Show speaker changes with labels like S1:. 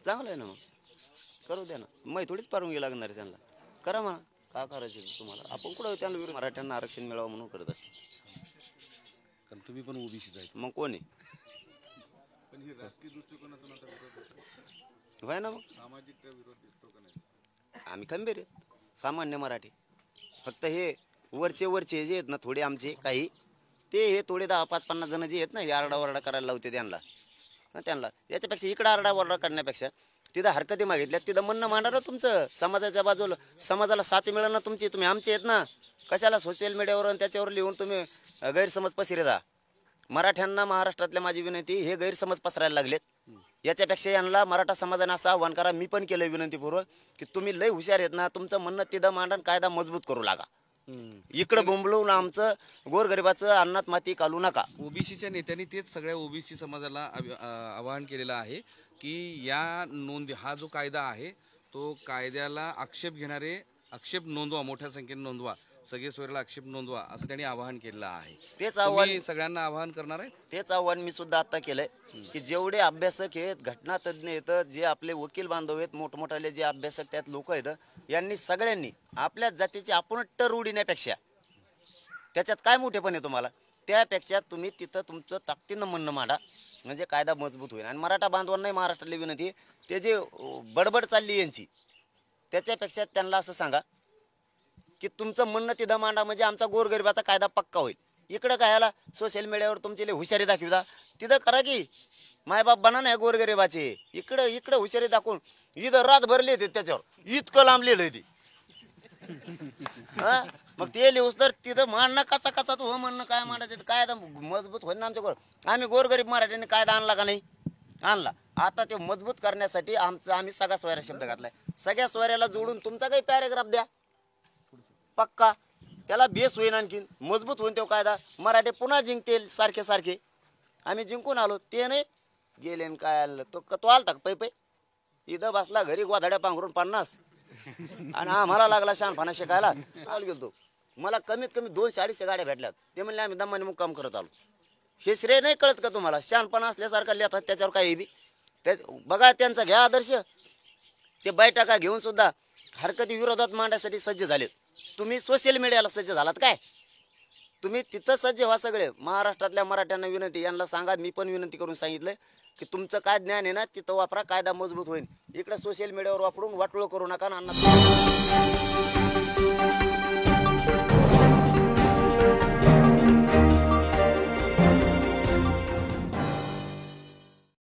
S1: चांगलं आहे ना, मग करू द्या ना. मग थोडीच परवानगी लागणार आहे त्यांना. करा म्हणा, का करायचे तुम्हाला. आपण कुठं त्यांना विरोध, मराठ्यांना आरक्षण मिळावं म्हणून करत असतो.
S2: कारण तुम्ही पण ओबीसीच आहे.
S1: मग कोण आहे?
S3: पण ही राजकीय दृष्टिकोनातून आता विरोध होतो.
S1: व्हाय ना मग.
S3: सामाजिक विरोध दिसतो का नाही?
S1: आम्ही खंबीर आहेत सामान्य मराठी. फक्त हे वरचे जे आहेत ना थोडे आमचे काही, ते हे थोडे 10-5-50 जण जे आहेत ना, हे आरडाओरडा करायला लावते त्यांना. याच्यापेक्षा इकडं आरडाओरडा करण्यापेक्षा तिथं हरकती मागितल्या, तिथं म्हणणं मांडा ना तुमचं समाजाच्या बाजूला. समाजाला साथ मिळेल ना तुमची. तुम्ही आमचे आहेत ना, कशाला सोशल मीडियावर आणि त्याच्यावर लिहून तुम्ही गैरसमज पसरता. मराठ्यांना महाराष्ट्रातल्या माझी विनंती, हे गैरसमज पसरायला लागलेत. याच्यापेक्षा यांना मराठा समाजाने असं आव्हान करा, मी पण केलं विनंतीपूर्वक, की तुम्ही लय हुशार आहेत ना, तुमचं म्हणणं तिथं मांडण, कायदा मजबूत करू लागा. इकडं बोंबलून आमचं गोरगरिबाचं अन्नात माती घालू नका.
S2: ओबीसीच्या नेत्यांनी तेच सगळ्या ओबीसी समाजाला आवाहन केलेलं आहे की या नोंदी, हा जो कायदा आहे तो कायद्याला आक्षेप घेणारे आक्षेप नोंदवा, मोठ्या संख्येने नोंदवा, सगळे सोयऱ्याला आक्षेप नोंदवा, असं त्यांनी आवाहन केलेलं आहे.
S1: तेच आव्हान
S2: सगळ्यांना आवाहन करणार आहे.
S1: तेच आव्हान मी सुद्धा आता केलंय, की जेवढे अभ्यासक आहेत, घटना तज्ज्ञ आहेत, जे आपले वकील बांधव आहेत, मोठमोठाले जे अभ्यासक त्यात लोक आहेत, यांनी सगळ्यांनी आपल्या जातीची आपण टर उडण्यापेक्षा, त्याच्यात काय मोठेपण आहे तुम्हाला, त्यापेक्षा तुम्ही तिथं तुमचं ताकदीनं म्हणणं मांडा, म्हणजे कायदा मजबूत होईल. आणि मराठा बांधवांनाही महाराष्ट्रातली विनंती, ते जे बडबड चालली यांची, त्याच्यापेक्षा त्यांना असं सांगा की तुमचं म्हणणं तिथं मांडा, म्हणजे आमचा गोरगरिबाचा कायदा पक्का होईल. इकडं कायला सोशल मीडियावर तुमची हुशारी दाखविता, तिथं करा की मायबाप बना नाही गोरगरिबाचे. इकडं हुशारी दाखवून इथं रात भरली होती, त्याच्यावर इतकं लांब लिहिलंय ती. हा, मग ते लिहूस तर तिथं मांडणं कचा तू हो म्हणणं काय मांडायचं, कायदा मजबूत होईल ना आमच्या. आम्ही गोरगरीब मराठ्यांनी कायदा आणला का नाही? आणला. आता ते मजबूत करण्यासाठी आम्ही सगळा सोयरा शब्द घातलाय. सगळ्या सोयऱ्याला जोडून तुमचा काही पॅरेग्राफ द्या पक्का, त्याला बेस होईल, आणखीन मजबूत होईल तो कायदा. मराठे पुन्हा जिंकतील सारखे. आम्ही जिंकून आलो, ते नाही गेले काय आलं. तो आलता पै इथं बसला घरी गोधाड्या पांघरून 50, आणि आम्हाला लागला शहाणपणा शिकायला. गेलो मला कमीत कमी 200-250 गाड्या भेटल्यात. ते म्हणले आम्ही दमाने मुक्काम करत आलो. हे श्रेय नाही कळत का तुम्हाला? शहाणपणा असल्यासारखा लिहितात त्याच्यावर काही बी. बघा त्यांचा घ्या आदर्श. ते बैठका घेऊन सुद्धा हरकती विरोधात मांडण्यासाठी सज्ज झालेत. तुम्ही सोशल मीडियाला सज्ज झालात काय? तुम्ही तिथं सज्ज व्हा सगळे. महाराष्ट्रातल्या मराठ्यांना विनंती, यांना सांगा, मी पण विनंती करून सांगितलं की तुमचं काय ज्ञान आहे ना तिथं वापरा, कायदा मजबूत होईल. इकडे सोशल मीडियावर वापरून वाटोळ करू नका ना.